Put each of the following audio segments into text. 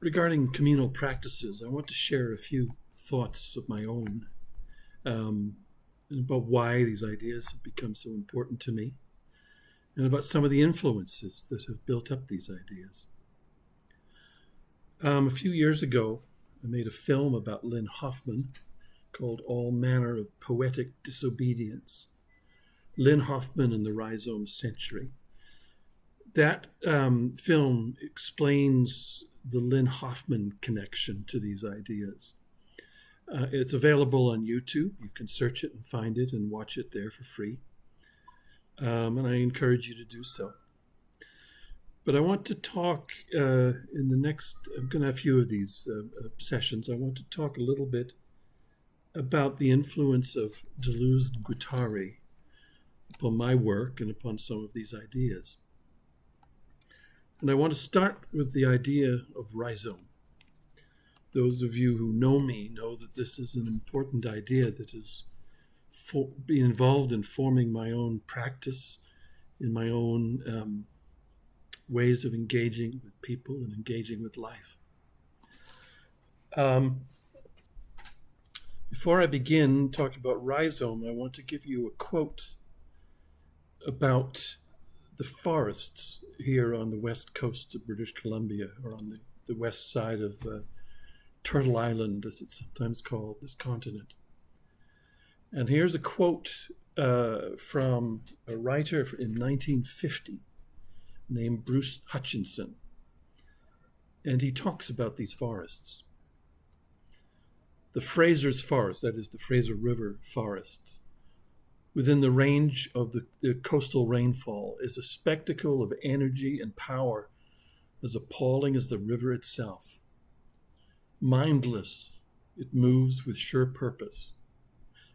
Regarding communal practices, I want to share a few thoughts of my own about why these ideas have become so important to me, and about some of the influences that have built up these ideas. A few years ago, I made a film about Lynn Hoffman called All Manner of Poetic Disobedience, Lynn Hoffman and the Rhizome Century. That film explains the Lynn Hoffman connection to these ideas. It's available on YouTube. You can search it and find it and watch it there for free. And I encourage you to do so. But I want to talk in the next, I'm going to have a few of these sessions. I want to talk a little bit about the influence of Deleuze and Guattari upon my work and upon some of these ideas. And I want to start with the idea of rhizome. Those of you who know me know that this is an important idea that has been involved in forming my own practice, in my own ways of engaging with people and engaging with life. Before I begin talking about rhizome, I want to give you a quote about the forests here on the west coast of British Columbia, or on the west side of Turtle Island, as it's sometimes called, this continent. And here's a quote from a writer in 1950 named Bruce Hutchinson. And he talks about these forests. The Fraser's forest, that is the Fraser River forests, within the range of the coastal rainfall, is a spectacle of energy and power as appalling as the river itself. Mindless, it moves with sure purpose.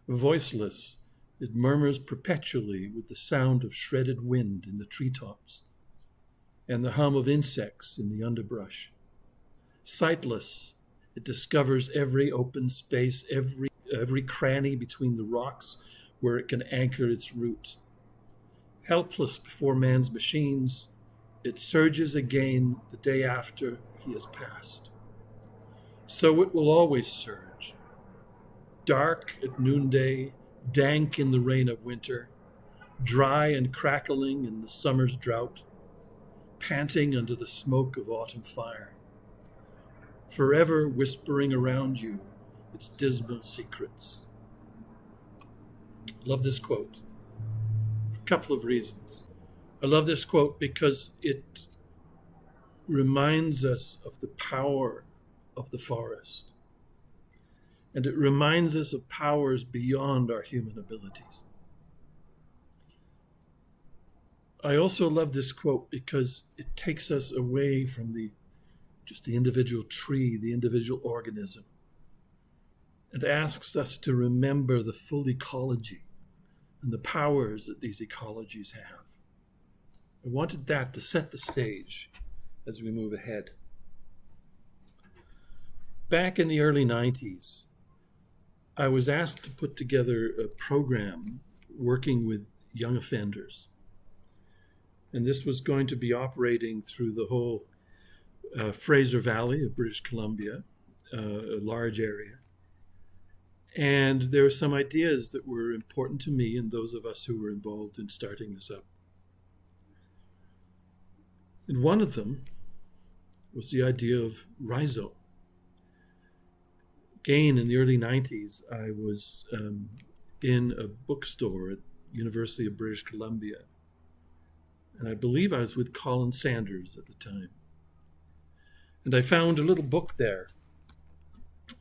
Voiceless, it murmurs perpetually with the sound of shredded wind in the treetops and the hum of insects in the underbrush. Sightless, it discovers every open space, every cranny between the rocks where it can anchor its root. Helpless before man's machines, it surges again the day after he has passed. So it will always surge. Dark at noonday, dank in the rain of winter, dry and crackling in the summer's drought, panting under the smoke of autumn fire, forever whispering around you its dismal secrets. I love this quote for a couple of reasons. I love this quote because it reminds us of the power of the forest. And it reminds us of powers beyond our human abilities. I also love this quote because it takes us away from just the individual tree, the individual organism, and asks us to remember the full ecology and the powers that these ecologies have. I wanted that to set the stage as we move ahead. Back in the early 90s, I was asked to put together a program working with young offenders. And this was going to be operating through the whole Fraser Valley of British Columbia, a large area. And there were some ideas that were important to me and those of us who were involved in starting this up. And one of them was the idea of rhizome. Again, in the early 90s, I was in a bookstore at University of British Columbia. And I believe I was with Colin Sanders at the time. And I found a little book there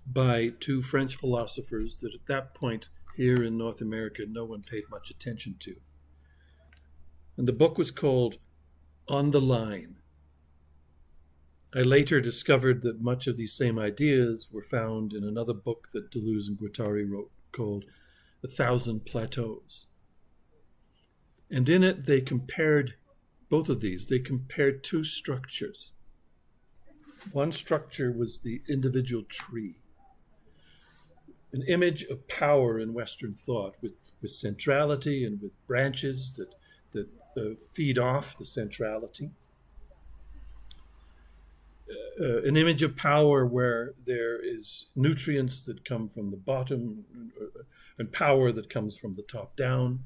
by two French philosophers that at that point here in North America no one paid much attention to. And the book was called On the Line. I later discovered that much of these same ideas were found in another book that Deleuze and Guattari wrote called A Thousand Plateaus. And in it they compared both of these. They compared two structures. One structure was the individual tree, an image of power in Western thought with centrality and with branches that feed off the centrality. an image of power where there is nutrients that come from the bottom and power that comes from the top down,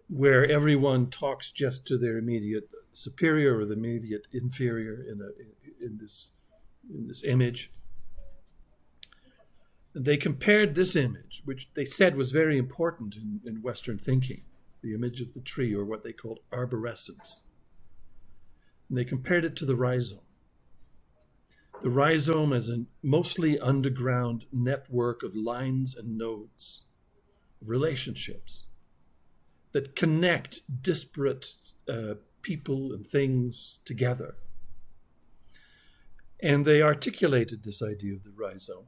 where everyone talks just to their immediate superior or the immediate inferior in this image. And they compared this image, which they said was very important in Western thinking, the image of the tree, or what they called arborescence. And they compared it to the rhizome. The rhizome as a mostly underground network of lines and nodes, relationships that connect disparate people and things together. And they articulated this idea of the rhizome.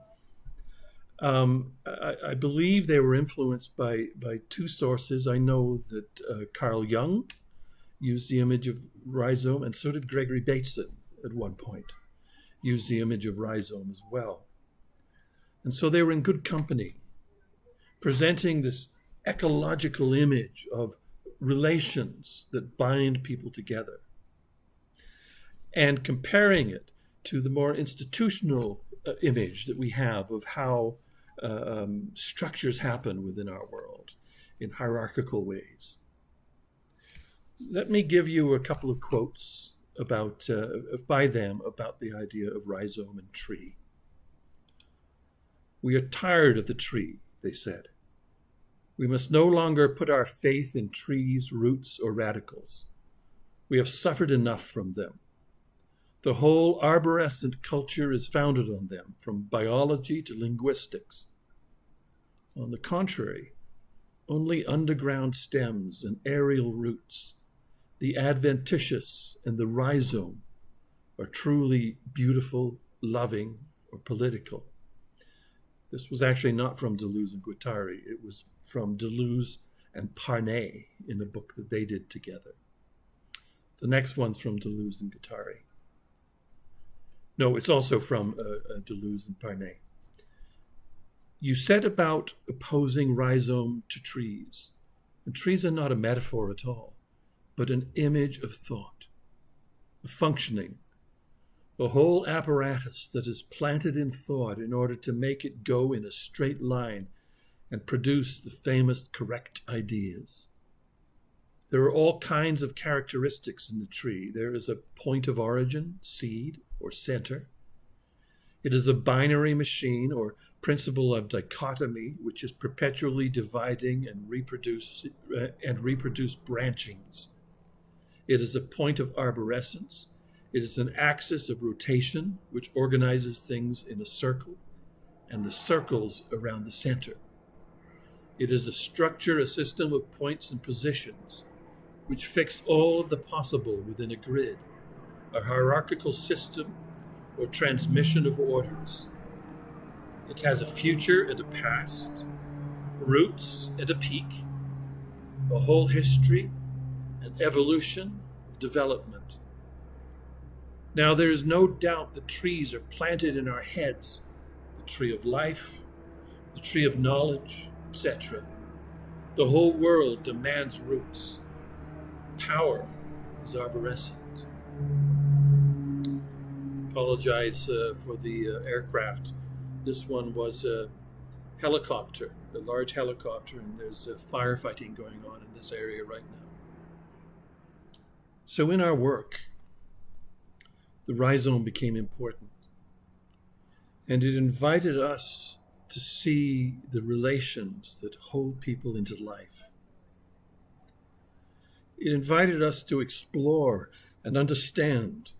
I believe they were influenced by two sources. I know that Carl Jung used the image of rhizome, and so did Gregory Bateson at one point, used the image of rhizome as well. And so they were in good company, presenting this ecological image of relations that bind people together, and comparing it to the more institutional image that we have of how structures happen within our world in hierarchical ways. Let me give you a couple of quotes by them about the idea of rhizome and tree. "We are tired of the tree," they said. "We must no longer put our faith in trees, roots, or radicals. We have suffered enough from them. The whole arborescent culture is founded on them, from biology to linguistics. On the contrary, only underground stems and aerial roots, the adventitious and the rhizome, are truly beautiful, loving, or political." This was actually not from Deleuze and Guattari. It was from Deleuze and Parnay in a book that they did together. The next one's from Deleuze and Guattari. No, it's also from Deleuze and Parnay. "You set about opposing rhizome to trees. And trees are not a metaphor at all, but an image of thought, a functioning, a whole apparatus that is planted in thought in order to make it go in a straight line and produce the famous correct ideas. There are all kinds of characteristics in the tree. There is a point of origin, seed, or center. It is a binary machine or principle of dichotomy, which is perpetually dividing and reproduce branchings. It is a point of arborescence. It is an axis of rotation, which organizes things in a circle and the circles around the center. It is a structure, a system of points and positions, which fix all of the possible within a grid, a hierarchical system or transmission of orders. It has a future and a past, roots and a peak, a whole history, an evolution, development. Now there is no doubt that trees are planted in our heads, the tree of life, the tree of knowledge, etc. The whole world demands roots. Power is arborescent." Apologize for the aircraft. This one was a helicopter, a large helicopter, and there's firefighting going on in this area right now. So in our work, the rhizome became important, and it invited us to see the relations that hold people into life. It invited us to explore and understand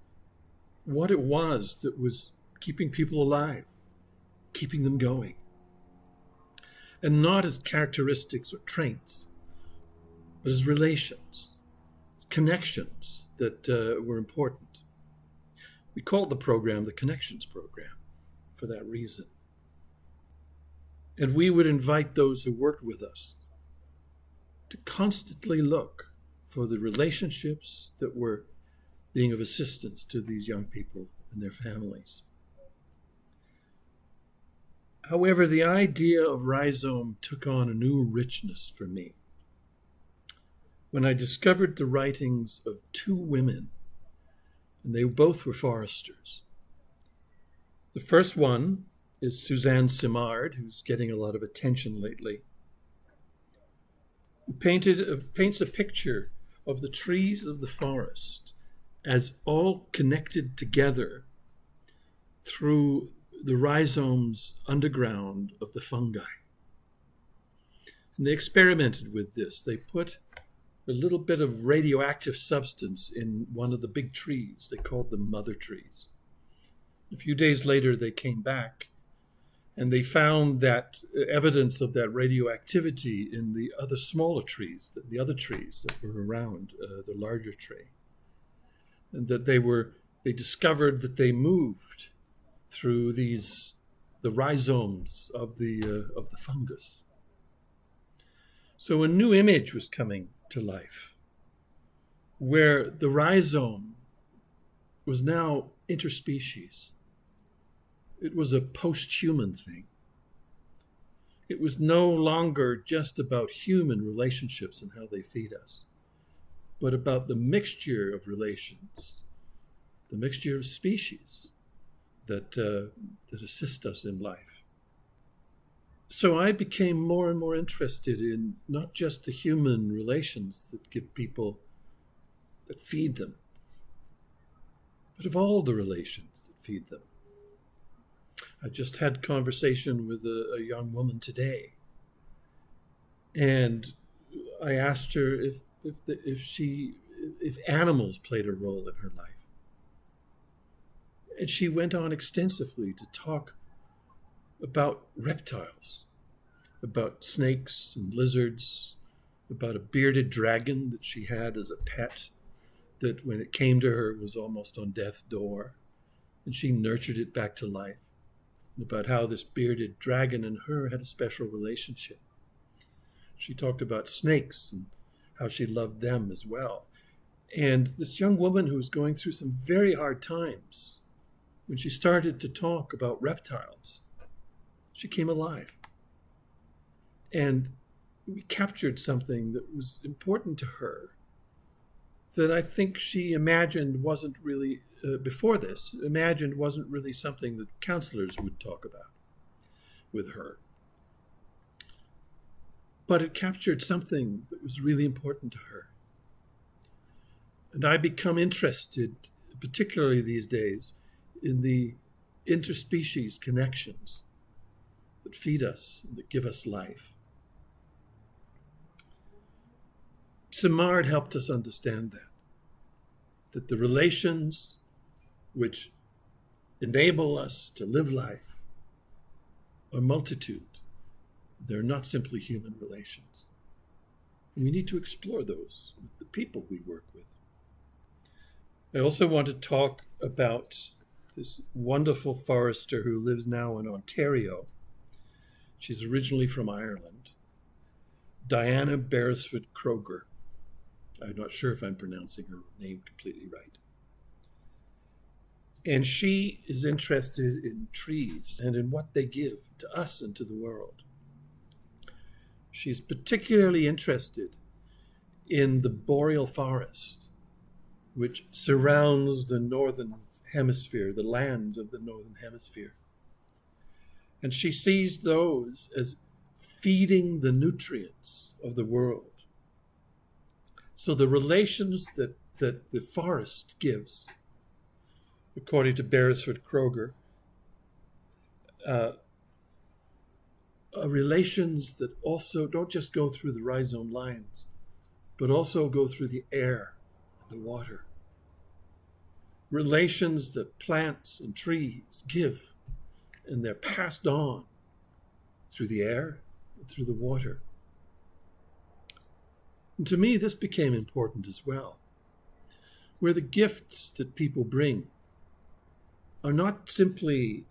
what it was that was keeping people alive, keeping them going, and not as characteristics or traits, but as relations, as connections that were important. We called the program the Connections Program for that reason. And we would invite those who worked with us to constantly look for the relationships that were being of assistance to these young people and their families. However, the idea of rhizome took on a new richness for me when I discovered the writings of two women and they both were foresters. The first one is Suzanne Simard, who's getting a lot of attention lately, who paints a picture of the trees of the forest as all connected together through the rhizomes underground of the fungi. And they experimented with this. They put a little bit of radioactive substance in one of the big trees. They called them mother trees. A few days later, they came back and they found that evidence of that radioactivity in the other smaller trees, the other trees that were around the larger tree. And that they discovered that they moved through the rhizomes of the fungus. So a new image was coming to life, where the rhizome was now interspecies. It was a post-human thing. It was no longer just about human relationships and how they feed us, but about the mixture of relations, the mixture of species that assist us in life. So I became more and more interested in not just the human relations that give people, that feed them, but of all the relations that feed them. I just had conversation with a young woman today, and I asked her if animals played a role in her life. And she went on extensively to talk about reptiles, about snakes and lizards, about a bearded dragon that she had as a pet, that when it came to her was almost on death's door, and she nurtured it back to life, and about how this bearded dragon and her had a special relationship. She talked about snakes and how she loved them as well. And this young woman who was going through some very hard times, when she started to talk about reptiles, she came alive. And we captured something that was important to her that I think she imagined wasn't really, before this, wasn't really something that counselors would talk about with her. But it captured something that was really important to her. And I become interested, particularly these days, in the interspecies connections that feed us and that give us life. Simard helped us understand that the relations which enable us to live life are multitude. They're not simply human relations. And we need to explore those with the people we work with. I also want to talk about this wonderful forester who lives now in Ontario. She's originally from Ireland, Diana Beresford Kroger. I'm not sure if I'm pronouncing her name completely right. And she is interested in trees and in what they give to us and to the world. She's particularly interested in the boreal forest, which surrounds the northern hemisphere, the lands of the northern hemisphere. And she sees those as feeding the nutrients of the world. So the relations that the forest gives, according to Beresford Kroger, are relations that also don't just go through the rhizome lines, but also go through the air and the water. Relations that plants and trees give, and they're passed on through the air and through the water. And to me, this became important as well, where the gifts that people bring are not simply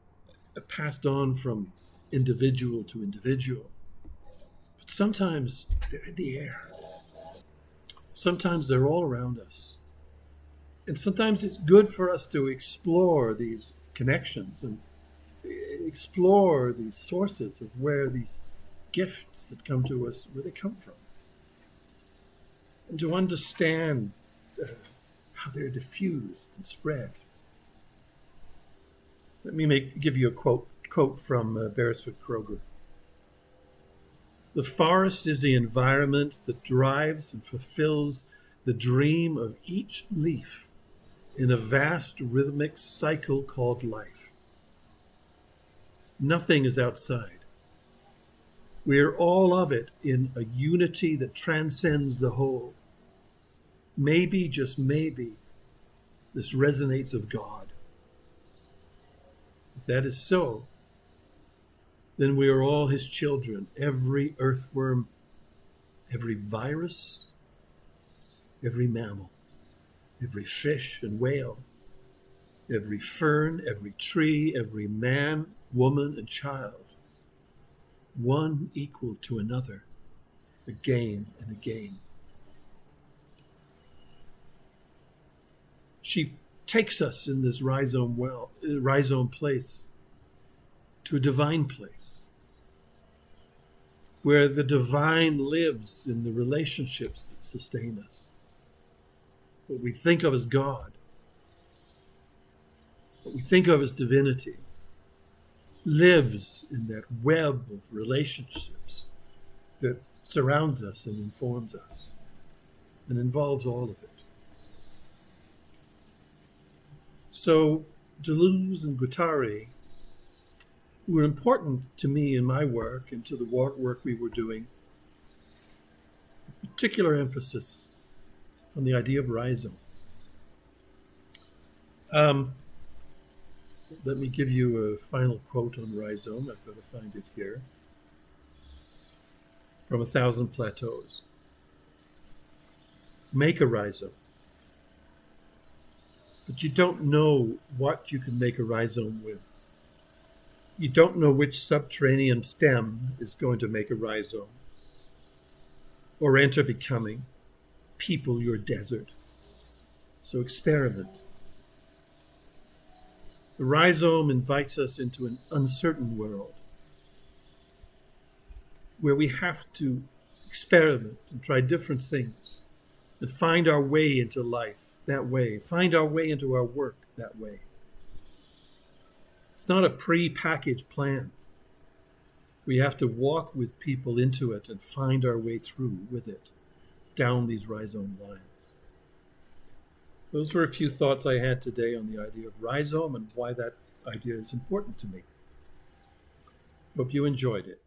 passed on from individual to individual, but sometimes they're in the air. Sometimes they're all around us. And sometimes it's good for us to explore these connections and explore these sources of where these gifts that come to us, where they come from. And to understand how they're diffused and spread. Let me give you a quote from Beresford Kroeger. The forest is the environment that drives and fulfills the dream of each leaf in a vast rhythmic cycle called life. Nothing is outside. We are all of it in a unity that transcends the whole. Maybe, just maybe, this resonates of God. If that is so, then we are all his children, every earthworm, every virus, every mammal, every fish and whale, every fern, every tree, every man, woman, and child, one equal to another, again and again. She takes us in this rhizome place to a divine place where the divine lives in the relationships that sustain us. What we think of as God, what we think of as divinity, lives in that web of relationships that surrounds us and informs us and involves all of it. So Deleuze and Guattari were important to me in my work and to the work we were doing. A particular emphasis on the idea of rhizome. Let me give you a final quote on rhizome. I've got to find it here. From A Thousand Plateaus. Make a rhizome, but you don't know what you can make a rhizome with. You don't know which subterranean stem is going to make a rhizome or enter becoming, people your desert. So experiment. The rhizome invites us into an uncertain world where we have to experiment and try different things and find our way into life that way, find our way into our work that way. It's not a pre-packaged plan. We have to walk with people into it and find our way through with it, down these rhizome lines. Those were a few thoughts I had today on the idea of rhizome and why that idea is important to me. Hope you enjoyed it.